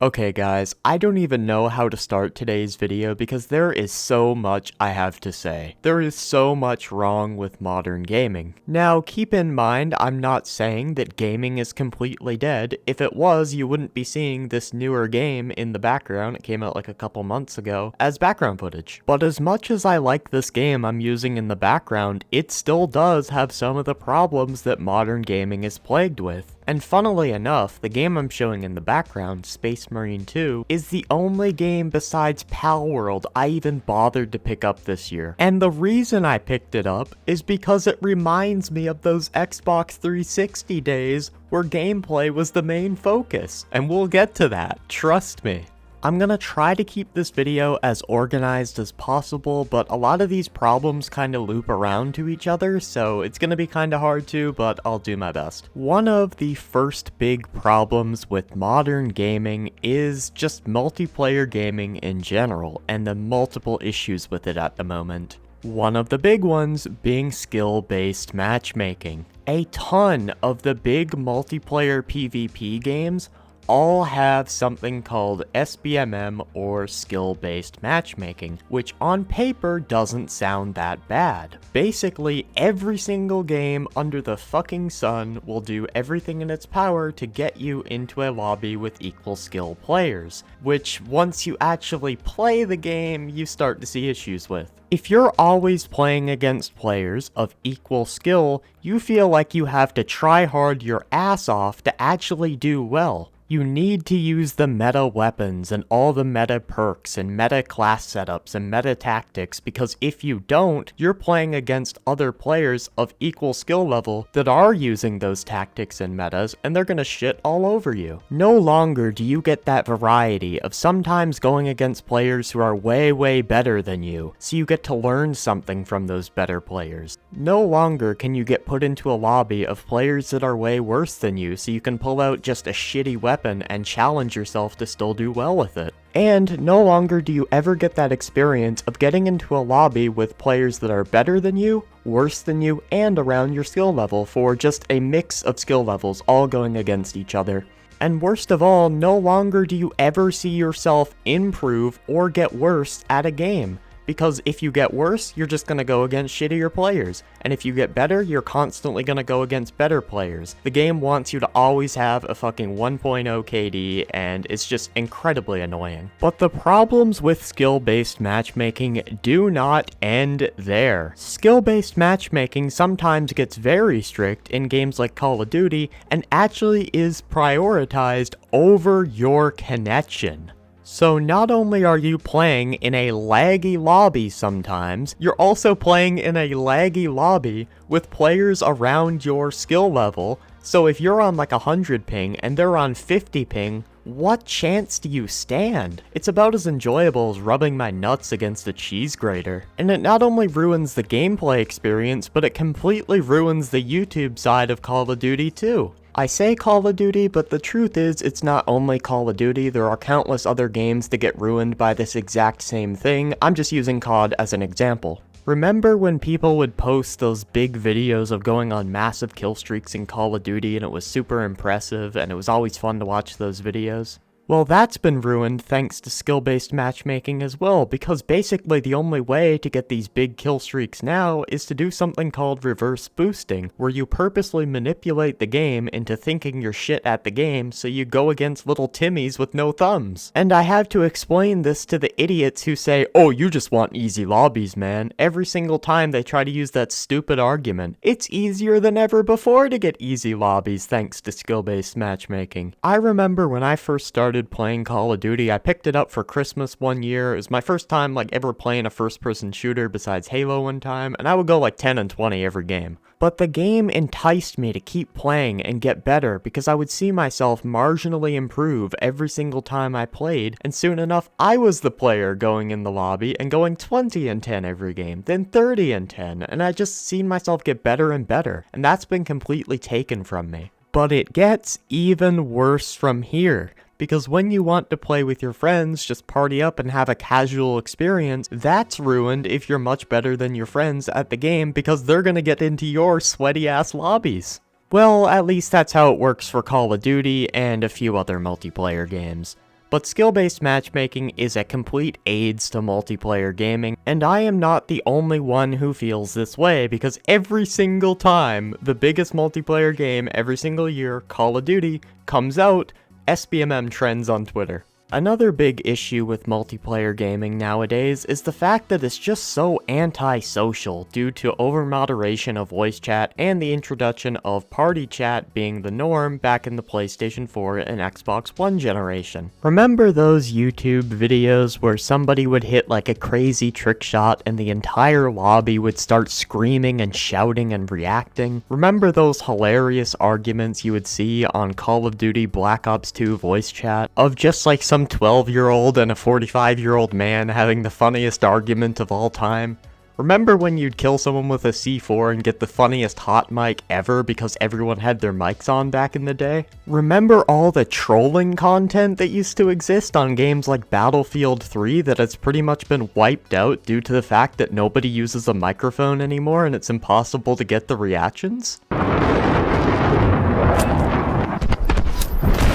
Okay guys, I don't even know how to start today's video because there is so much I have to say. There is so much wrong with modern gaming. Now keep in mind, I'm not saying that gaming is completely dead. If it was, you wouldn't be seeing this newer game in the background, it came out like a couple months ago, as background footage. But as much as I like this game I'm using in the background, it still does have some of the problems that modern gaming is plagued with. And funnily enough, the game I'm showing in the background, Space Marine 2, is the only game besides Palworld I even bothered to pick up this year. And the reason I picked it up is because it reminds me of those Xbox 360 days where gameplay was the main focus. And we'll get to that, trust me. I'm gonna try to keep this video as organized as possible, but a lot of these problems kinda loop around to each other, so it's gonna be kinda hard to, but I'll do my best. One of the first big problems with modern gaming is just multiplayer gaming in general, and the multiple issues with it at the moment. One of the big ones being skill-based matchmaking. A ton of the big multiplayer PvP games all have something called SBMM or skill-based matchmaking, which on paper doesn't sound that bad. Basically, every single game under the fucking sun will do everything in its power to get you into a lobby with equal skill players, which once you actually play the game, you start to see issues with. If you're always playing against players of equal skill, you feel like you have to try hard your ass off to actually do well. You need to use the meta weapons and all the meta perks and meta class setups and meta tactics, because if you don't, you're playing against other players of equal skill level that are using those tactics and metas, and they're gonna shit all over you. No longer do you get that variety of sometimes going against players who are way better than you, so you get to learn something from those better players. No longer can you get put into a lobby of players that are way worse than you, so you can pull out just a shitty weapon and challenge yourself to still do well with it. And no longer do you ever get that experience of getting into a lobby with players that are better than you, worse than you, and around your skill level for just a mix of skill levels all going against each other. And worst of all, no longer do you ever see yourself improve or get worse at a game. Because if you get worse, you're just gonna go against shittier players. And if you get better, you're constantly gonna go against better players. The game wants you to always have a fucking 1.0 KD, and it's just incredibly annoying. But the problems with skill-based matchmaking do not end there. Skill-based matchmaking sometimes gets very strict in games like Call of Duty, and actually is prioritized over your connection. So not only are you playing in a laggy lobby sometimes, you're also playing in a laggy lobby with players around your skill level. So if you're on like 100 ping and they're on 50 ping, what chance do you stand? It's about as enjoyable as rubbing my nuts against a cheese grater. And it not only ruins the gameplay experience, but it completely ruins the YouTube side of Call of Duty too. I say Call of Duty, but the truth is it's not only Call of Duty, there are countless other games that get ruined by this exact same thing. I'm just using COD as an example. Remember when people would post those big videos of going on massive kill streaks in Call of Duty, and it was super impressive and it was always fun to watch those videos? Well, that's been ruined thanks to skill-based matchmaking as well, because basically the only way to get these big kill streaks now is to do something called reverse boosting, where you purposely manipulate the game into thinking you're shit at the game, so you go against little Timmies with no thumbs. And I have to explain this to the idiots who say, oh, you just want easy lobbies, man, every single time they try to use that stupid argument. It's easier than ever before to get easy lobbies thanks to skill-based matchmaking. I remember when I first started playing Call of Duty, I picked it up for Christmas one year. It was my first time like ever playing a first-person shooter besides Halo one time, and I would go like 10 and 20 every game. But the game enticed me to keep playing and get better because I would see myself marginally improve every single time I played, and soon enough I was the player going in the lobby and going 20 and 10 every game, then 30 and 10, and I just seen myself get better and better, and that's been completely taken from me. But it gets even worse from here. Because when you want to play with your friends, just party up and have a casual experience, that's ruined if you're much better than your friends at the game because they're gonna get into your sweaty ass lobbies. Well, at least that's how it works for Call of Duty and a few other multiplayer games. But skill-based matchmaking is a complete aids to multiplayer gaming, and I am not the only one who feels this way, because every single time the biggest multiplayer game every single year, Call of Duty, comes out, SBMM trends on Twitter. Another big issue with multiplayer gaming nowadays is the fact that it's just so anti-social due to over-moderation of voice chat and the introduction of party chat being the norm back in the PlayStation 4 and Xbox One generation. Remember those YouTube videos where somebody would hit like a crazy trick shot and the entire lobby would start screaming and shouting and reacting? Remember those hilarious arguments you would see on Call of Duty Black Ops 2 voice chat of just like some 12-year-old and a 45-year-old man having the funniest argument of all time? Remember when you'd kill someone with a C4 and get the funniest hot mic ever because everyone had their mics on back in the day? Remember all the trolling content that used to exist on games like Battlefield 3 that has pretty much been wiped out due to the fact that nobody uses a microphone anymore and it's impossible to get the reactions?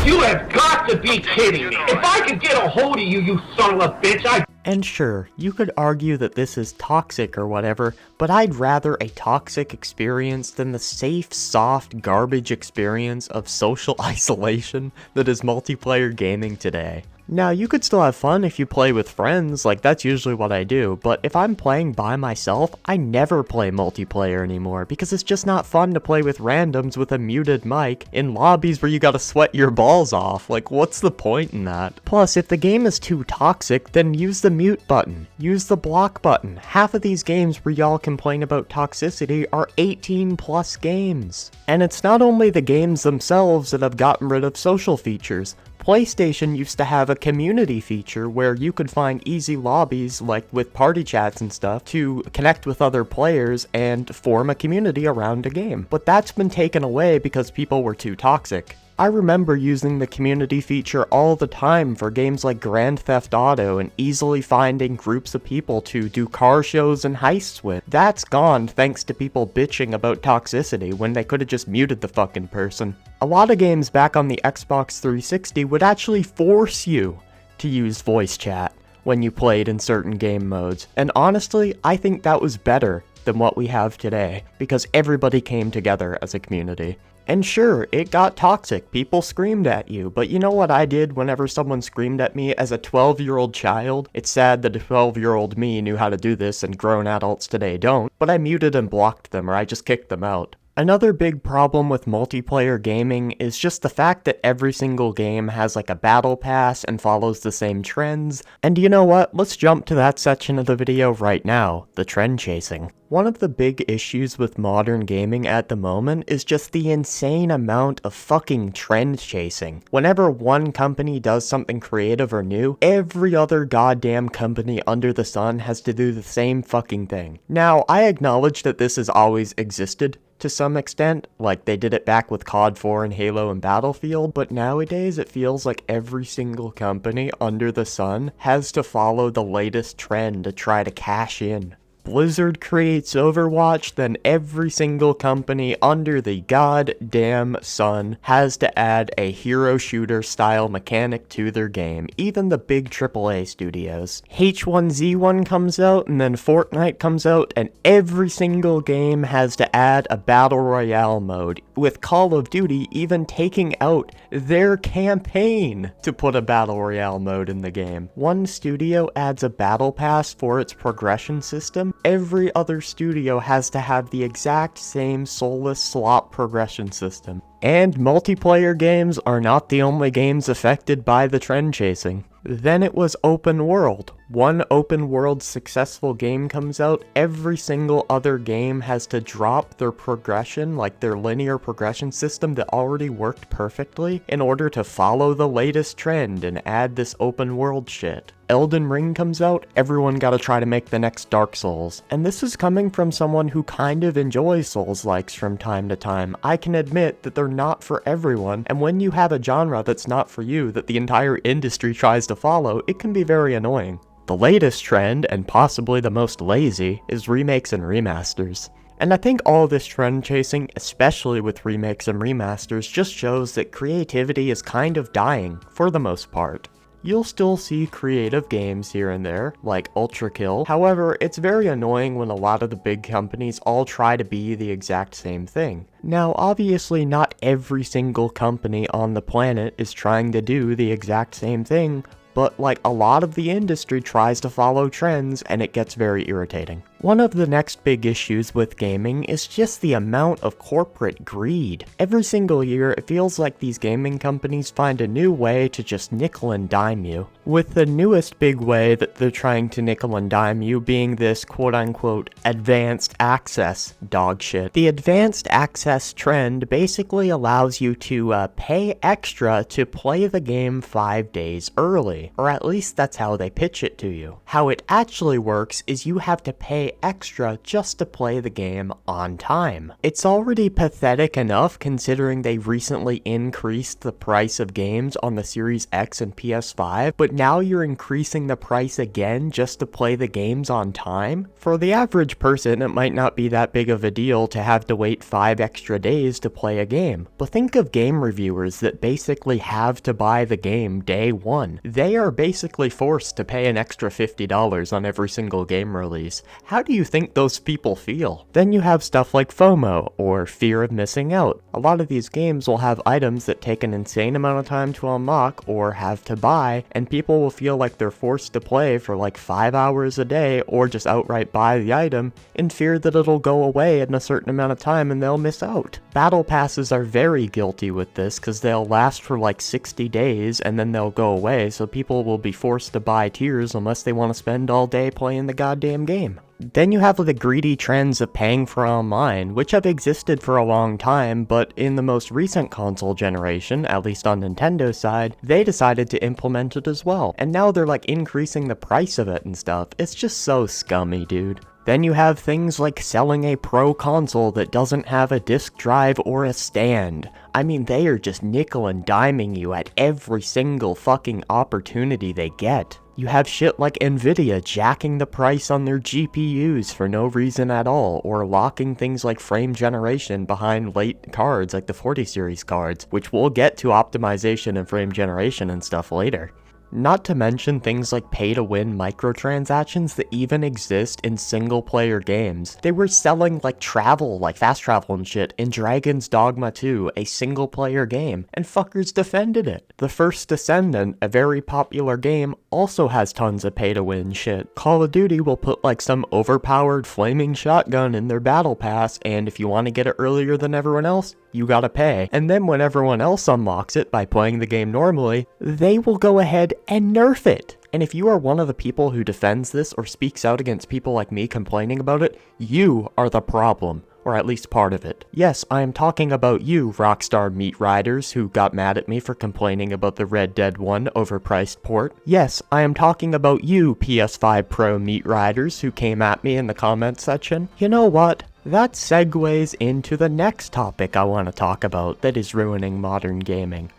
You have got to be kidding me! If I could get a hold of you, you son of a bitch, And sure, you could argue that this is toxic or whatever, but I'd rather a toxic experience than the safe, soft, garbage experience of social isolation that is multiplayer gaming today. Now, you could still have fun if you play with friends, like that's usually what I do, but if I'm playing by myself, I never play multiplayer anymore, because it's just not fun to play with randoms with a muted mic in lobbies where you gotta sweat your balls off. Like, what's the point in that? Plus, if the game is too toxic, then use the mute button, use the block button. Half of these games where y'all complain about toxicity are 18+ games. And it's not only the games themselves that have gotten rid of social features. PlayStation used to have a community feature where you could find easy lobbies, like with party chats and stuff, to connect with other players and form a community around a game. But that's been taken away because people were too toxic. I remember using the community feature all the time for games like Grand Theft Auto and easily finding groups of people to do car shows and heists with. That's gone thanks to people bitching about toxicity when they could have just muted the fucking person. A lot of games back on the Xbox 360 would actually force you to use voice chat when you played in certain game modes, and honestly, I think that was better than what we have today, because everybody came together as a community. And sure, it got toxic, people screamed at you, but you know what I did whenever someone screamed at me as a 12-year-old child? It's sad that a 12-year-old me knew how to do this and grown adults today don't, but I muted and blocked them, or I just kicked them out. Another big problem with multiplayer gaming is just the fact that every single game has like a battle pass and follows the same trends. And you know what? Let's jump to that section of the video right now, the trend chasing. One of the big issues with modern gaming at the moment is just the insane amount of fucking trend chasing. Whenever one company does something creative or new, every other goddamn company under the sun has to do the same fucking thing. Now, I acknowledge that this has always existed to some extent, like they did it back with COD 4 and Halo and Battlefield, but nowadays it feels like every single company under the sun has to follow the latest trend to try to cash in. Blizzard creates Overwatch, then every single company under the goddamn sun has to add a hero shooter style mechanic to their game, even the big AAA studios. H1Z1 comes out, and then Fortnite comes out, and every single game has to add a battle royale mode, with Call of Duty even taking out their campaign to put a battle royale mode in the game. One studio adds a battle pass for its progression system. Every other studio has to have the exact same soulless slop progression system. And multiplayer games are not the only games affected by the trend chasing. Then it was open world. One open world successful game comes out, every single other game has to drop their progression, like their linear progression system that already worked perfectly, in order to follow the latest trend and add this open world shit. Elden Ring comes out, everyone gotta try to make the next Dark Souls. And this is coming from someone who kind of enjoys Souls-likes from time to time. I can admit that they're not for everyone, and when you have a genre that's not for you, that the entire industry tries to follow, it can be very annoying. The latest trend, and possibly the most lazy, is remakes and remasters. And I think all this trend chasing, especially with remakes and remasters, just shows that creativity is kind of dying, for the most part. You'll still see creative games here and there, like Ultra Kill. However, it's very annoying when a lot of the big companies all try to be the exact same thing. Now, obviously not every single company on the planet is trying to do the exact same thing, but like a lot of the industry tries to follow trends and it gets very irritating. One of the next big issues with gaming is just the amount of corporate greed. Every single year, it feels like these gaming companies find a new way to just nickel and dime you. With the newest big way that they're trying to nickel and dime you being this quote-unquote advanced access dogshit. The advanced access trend basically allows you to pay extra to play the game 5 days early, or at least that's how they pitch it to you. How it actually works is you have to pay extra just to play the game on time. It's already pathetic enough considering they recently increased the price of games on the Series X and PS5, but now you're increasing the price again just to play the games on time? For the average person, it might not be that big of a deal to have to wait 5 extra days to play a game, but think of game reviewers that basically have to buy the game day one. They are basically forced to pay an extra $50 on every single game release. How do you think those people feel? Then you have stuff like FOMO, or fear of missing out. A lot of these games will have items that take an insane amount of time to unlock or have to buy, and people will feel like they're forced to play for like 5 hours a day or just outright buy the item in fear that it'll go away in a certain amount of time and they'll miss out. Battle passes are very guilty with this because they'll last for like 60 days and then they'll go away, so people will be forced to buy tiers unless they want to spend all day playing the goddamn game. Then you have the greedy trends of paying for online, which have existed for a long time, but in the most recent console generation, at least on Nintendo's side, they decided to implement it as well. And now they're like increasing the price of it and stuff. It's just so scummy, dude. Then you have things like selling a pro console that doesn't have a disk drive or a stand. I mean, they are just nickel and diming you at every single fucking opportunity they get. You have shit like Nvidia jacking the price on their GPUs for no reason at all, or locking things like frame generation behind late cards like the 40 series cards, which we'll get to optimization and frame generation and stuff later. Not to mention things like pay-to-win microtransactions that even exist in single-player games. They were selling like travel, like fast travel and shit, in Dragon's Dogma 2, a single-player game, and fuckers defended it. The First Descendant, a very popular game, also has tons of pay-to-win shit. Call of Duty will put like some overpowered flaming shotgun in their battle pass, and if you want to get it earlier than everyone else, you gotta pay. And then when everyone else unlocks it by playing the game normally, they will go ahead and nerf it. And if you are one of the people who defends this or speaks out against people like me complaining about it, you are the problem. Or at least part of it. Yes, I am talking about you, Rockstar Meat Riders, who got mad at me for complaining about the Red Dead 1 overpriced port. Yes, I am talking about you, PS5 Pro Meat Riders, who came at me in the comments section. You know what? That segues into the next topic I want to talk about that is ruining modern gaming.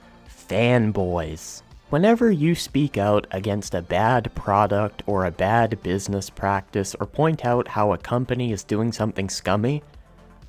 Fanboys. Whenever you speak out against a bad product or a bad business practice or point out how a company is doing something scummy,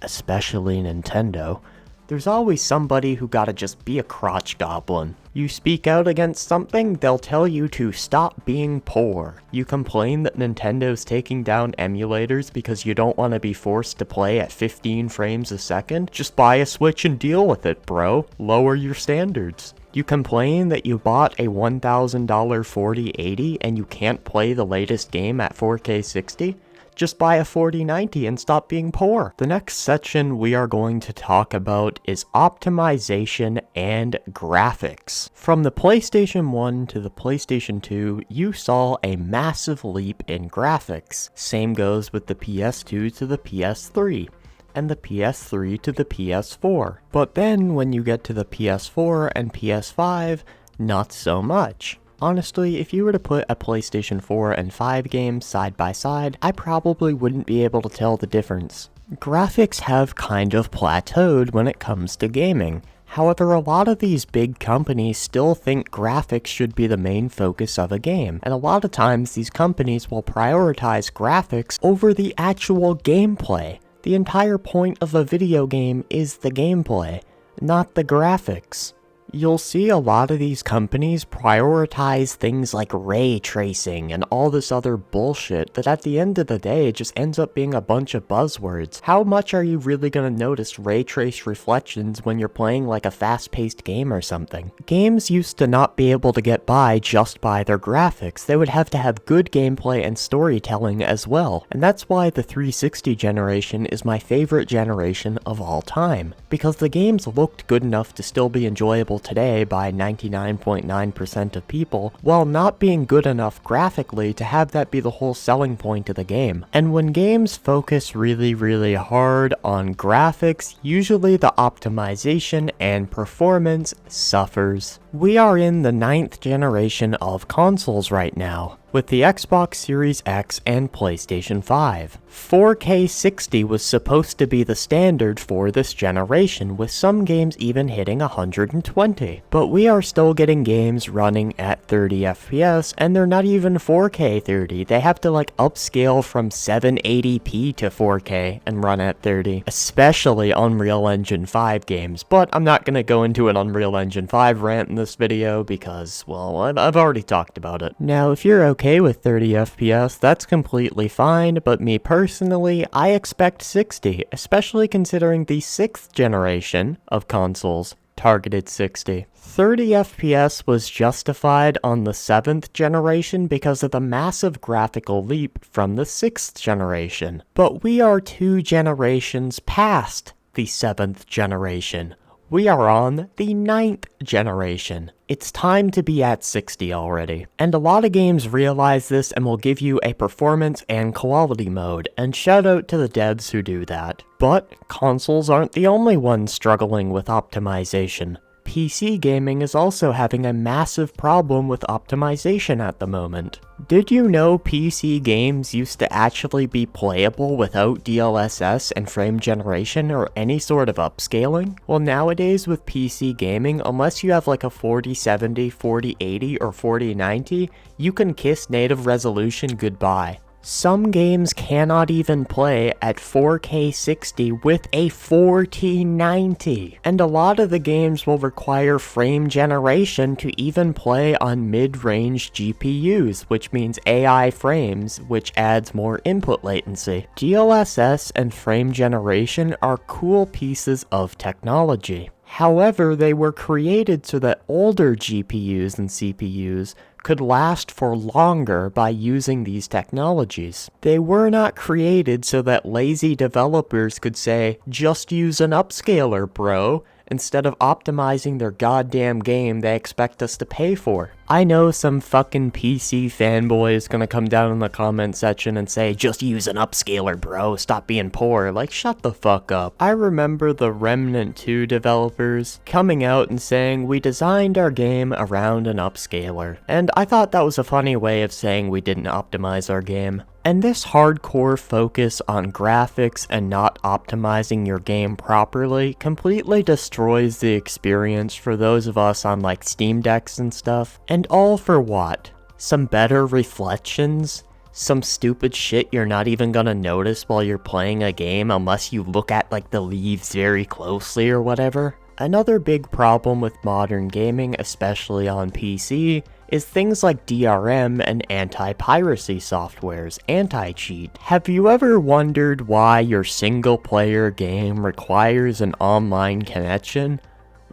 especially Nintendo, there's always somebody who gotta just be a crotch goblin. You speak out against something, they'll tell you to stop being poor. You complain that Nintendo's taking down emulators because you don't want to be forced to play at 15 frames a second? Just buy a Switch and deal with it, bro. Lower your standards. You complain that you bought a $1,000 4080 and you can't play the latest game at 4K 60? Just buy a 4090 and stop being poor. The next section we are going to talk about is optimization and graphics. From the PlayStation 1 to the PlayStation 2, you saw a massive leap in graphics. Same goes with the PS2 to the PS3. And the PS3 to the PS4. But then when you get to the PS4 and PS5, not so much. Honestly, if you were to put a PlayStation 4 and 5 game side by side, I probably wouldn't be able to tell the difference. Graphics have kind of plateaued when it comes to gaming. However, a lot of these big companies still think graphics should be the main focus of a game, and a lot of times these companies will prioritize graphics over the actual gameplay. The entire point of a video game is the gameplay, not the graphics. You'll see a lot of these companies prioritize things like ray tracing and all this other bullshit that at the end of the day just ends up being a bunch of buzzwords. How much are you really gonna notice ray trace reflections when you're playing like a fast-paced game or something? Games used to not be able to get by just by their graphics. They would have to have good gameplay and storytelling as well. And that's why the 360 generation is my favorite generation of all time. Because the games looked good enough to still be enjoyable today by 99.9% of people, while not being good enough graphically to have that be the whole selling point of the game. And when games focus really hard on graphics, usually the optimization and performance suffers. We are in the 9th generation of consoles right now, with the Xbox Series X and PlayStation 5. 4K 60 was supposed to be the standard for this generation, with some games even hitting 120. But we are still getting games running at 30 FPS, and they're not even 4K 30. They have to like upscale from 780p to 4K and run at 30, especially Unreal Engine 5 games. But I'm not gonna go into an Unreal Engine 5 rant in this video because, well, I've already talked about it. Now, if you're okay with 30 FPS, that's completely fine, but me personally, I expect 60, especially considering the 6th generation of consoles targeted 60. 30 FPS was justified on the 7th generation because of the massive graphical leap from the 6th generation. But we are 2 generations past the 7th generation. We are on the 9th generation. It's time to be at 60 already. And a lot of games realize this and will give you a performance and quality mode, and shout out to the devs who do that. But consoles aren't the only ones struggling with optimization. PC gaming is also having a massive problem with optimization at the moment. Did you know PC games used to actually be playable without DLSS and frame generation or any sort of upscaling? Well, nowadays with PC gaming, unless you have like a 4070, 4080, or 4090, you can kiss native resolution goodbye. Some games cannot even play at 4K 60 with a 4090, and a lot of the games will require frame generation to even play on mid-range GPUs, which means AI frames, which adds more input latency. DLSS and frame generation are cool pieces of technology. However, they were created so that older GPUs and CPUs could last for longer by using these technologies. They were not created so that lazy developers could say, just use an upscaler, bro, instead of optimizing their goddamn game they expect us to pay for. I know some fucking PC fanboy is gonna come down in the comment section and say, just use an upscaler, bro, stop being poor. Like, shut the fuck up. I remember the Remnant 2 developers coming out and saying, we designed our game around an upscaler. And I thought that was a funny way of saying we didn't optimize our game. And this hardcore focus on graphics and not optimizing your game properly completely destroys the experience for those of us on like Steam Decks and stuff. And all for what? Some better reflections? Some stupid shit you're not even gonna notice while you're playing a game unless you look at like the leaves very closely or whatever? Another big problem with modern gaming, especially on PC, is things like DRM and anti-piracy softwares, anti-cheat. Have you ever wondered why your single-player game requires an online connection?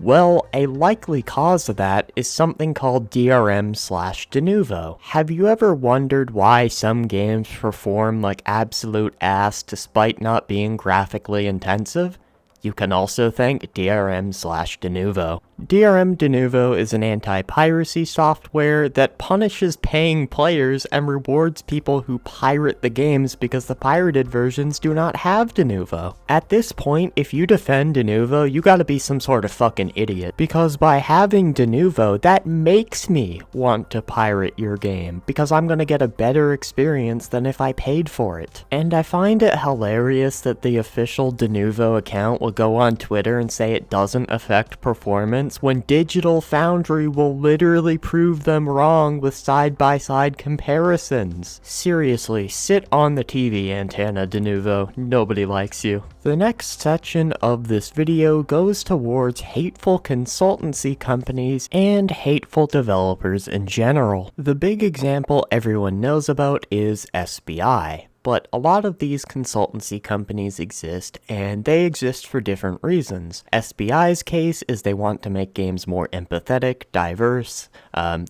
Well, a likely cause of that is something called DRM/Denuvo. Have you ever wondered why some games perform like absolute ass despite not being graphically intensive? You can also thank DRM/Denuvo. DRM Denuvo is an anti-piracy software that punishes paying players and rewards people who pirate the games because the pirated versions do not have Denuvo. At this point, if you defend Denuvo, you gotta be some sort of fucking idiot, because by having Denuvo, that makes me want to pirate your game, because I'm gonna get a better experience than if I paid for it. And I find it hilarious that the official Denuvo account will will go on Twitter and say it doesn't affect performance when Digital Foundry will literally prove them wrong with side-by-side comparisons. Seriously, sit on the TV antenna, Denuvo. Nobody likes you. The next section of this video goes towards hateful consultancy companies and hateful developers in general. The big example everyone knows about is SBI. But a lot of these consultancy companies exist, and they exist for different reasons. SBI's case is they want to make games more empathetic, diverse.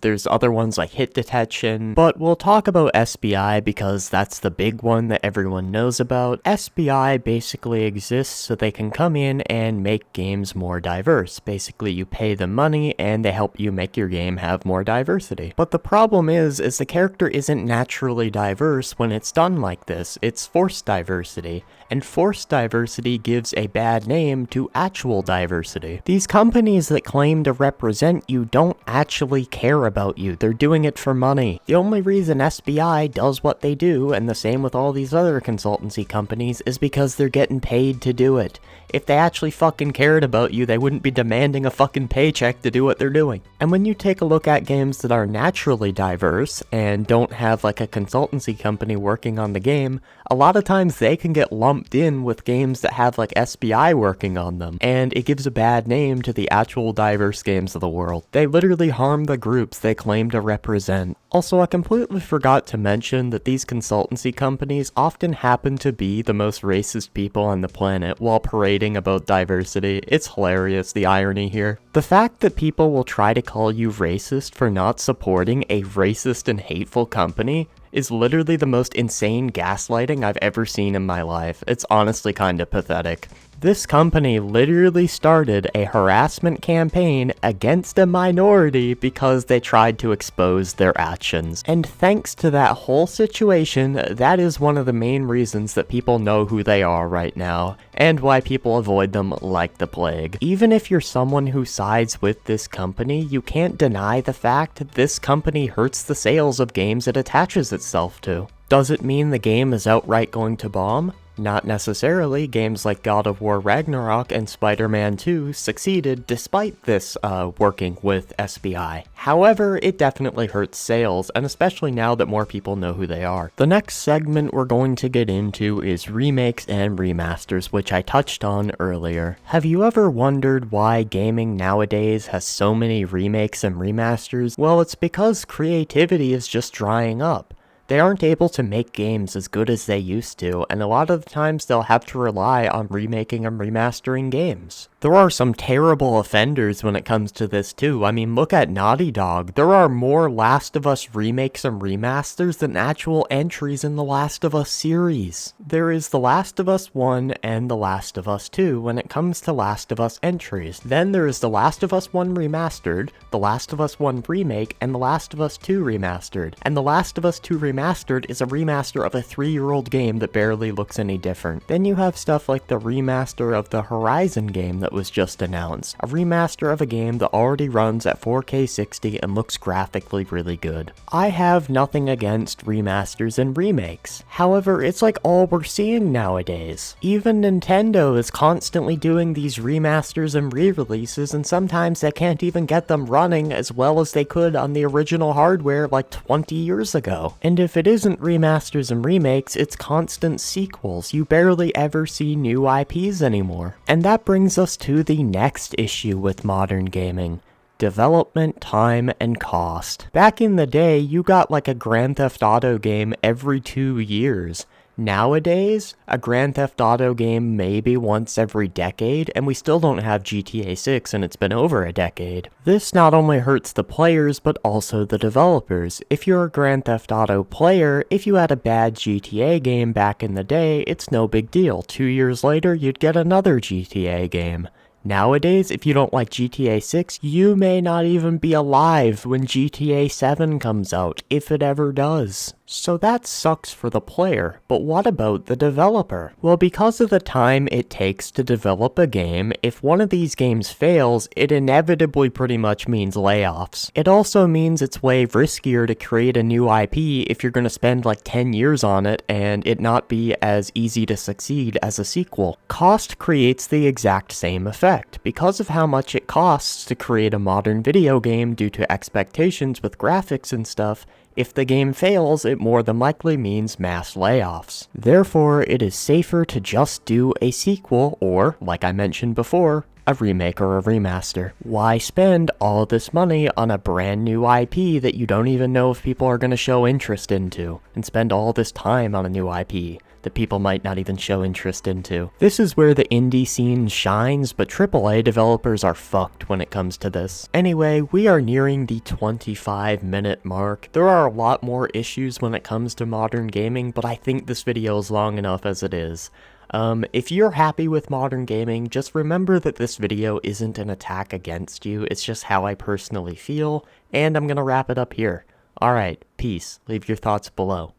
There's other ones like hit detection, but we'll talk about SBI because that's the big one that everyone knows about. SBI basically exists so they can come in and make games more diverse. Basically, you pay them money and they help you make your game have more diversity. But the problem is the character isn't naturally diverse when it's done like this. It's forced diversity, and forced diversity gives a bad name to actual diversity. These companies that claim to represent you don't actually care about you. They're doing it for money. The only reason SBI does what they do, and the same with all these other consultancy companies, is because they're getting paid to do it. If they actually fucking cared about you, they wouldn't be demanding a fucking paycheck to do what they're doing. And when you take a look at games that are naturally diverse and don't have like a consultancy company working on the game, a lot of times they can get lumped in with games that have like SBI working on them, and it gives a bad name to the actual diverse games of the world. They literally harm the groups they claim to represent. Also, I completely forgot to mention that these consultancy companies often happen to be the most racist people on the planet while parading about diversity. It's hilarious, the irony here. The fact that people will try to call you racist for not supporting a racist and hateful company is literally the most insane gaslighting I've ever seen in my life. It's honestly kinda pathetic. This company literally started a harassment campaign against a minority because they tried to expose their actions. And thanks to that whole situation, that is one of the main reasons that people know who they are right now, and why people avoid them like the plague. Even if you're someone who sides with this company, you can't deny the fact that this company hurts the sales of games it attaches itself to. Does it mean the game is outright going to bomb? Not necessarily. Games like God of War Ragnarok and Spider-Man 2 succeeded despite this working with SBI. However, it definitely hurts sales, and especially now that more people know who they are. The next segment we're going to get into is remakes and remasters, which I touched on earlier. Have you ever wondered why gaming nowadays has so many remakes and remasters? Well, it's because creativity is just drying up. They aren't able to make games as good as they used to, and a lot of the times they'll have to rely on remaking and remastering games. There are some terrible offenders when it comes to this too. I mean, look at Naughty Dog. There are more Last of Us remakes and remasters than actual entries in the Last of Us series. There is The Last of Us 1 and The Last of Us 2 when it comes to Last of Us entries. Then there is The Last of Us 1 Remastered, The Last of Us 1 Remake, and The Last of Us 2 Remastered. And The Last of Us 2 Remastered is a remaster of a 3-year-old game that barely looks any different. Then you have stuff like the remaster of the Horizon game that was just announced. A remaster of a game that already runs at 4K 60 and looks graphically really good. I have nothing against remasters and remakes. However, it's like all we're seeing nowadays. Even Nintendo is constantly doing these remasters and re-releases, and sometimes they can't even get them running as well as they could on the original hardware like 20 years ago. And if it isn't remasters and remakes, it's constant sequels. You barely ever see new IPs anymore. And that brings us to the next issue with modern gaming: development time and cost. Back in the day, you got like a Grand Theft Auto game every 2 years. Nowadays, a Grand Theft Auto game maybe once every decade, and we still don't have GTA 6 and it's been over a decade. This not only hurts the players, but also the developers. If you're a Grand Theft Auto player, if you had a bad GTA game back in the day, it's no big deal. 2 years later, you'd get another GTA game. Nowadays, if you don't like GTA 6, you may not even be alive when GTA 7 comes out, if it ever does. So that sucks for the player, but what about the developer? Well, because of the time it takes to develop a game, if one of these games fails, it inevitably pretty much means layoffs. It also means it's way riskier to create a new IP if you're gonna spend like 10 years on it and it not be as easy to succeed as a sequel. Cost creates the exact same effect. Because of how much it costs to create a modern video game due to expectations with graphics and stuff, if the game fails, it more than likely means mass layoffs. Therefore, it is safer to just do a sequel or, like I mentioned before, a remake or a remaster. Why spend all this money on a brand new IP that you don't even know if people are going to show interest into, and spend all this time on a new IP that people might not even show interest into? This is where the indie scene shines, but AAA developers are fucked when it comes to this. Anyway, we are nearing the 25-minute mark. There are a lot more issues when it comes to modern gaming, but I think this video is long enough as it is. If you're happy with modern gaming, just remember that this video isn't an attack against you, it's just how I personally feel, and I'm gonna wrap it up here. Alright, peace. Leave your thoughts below.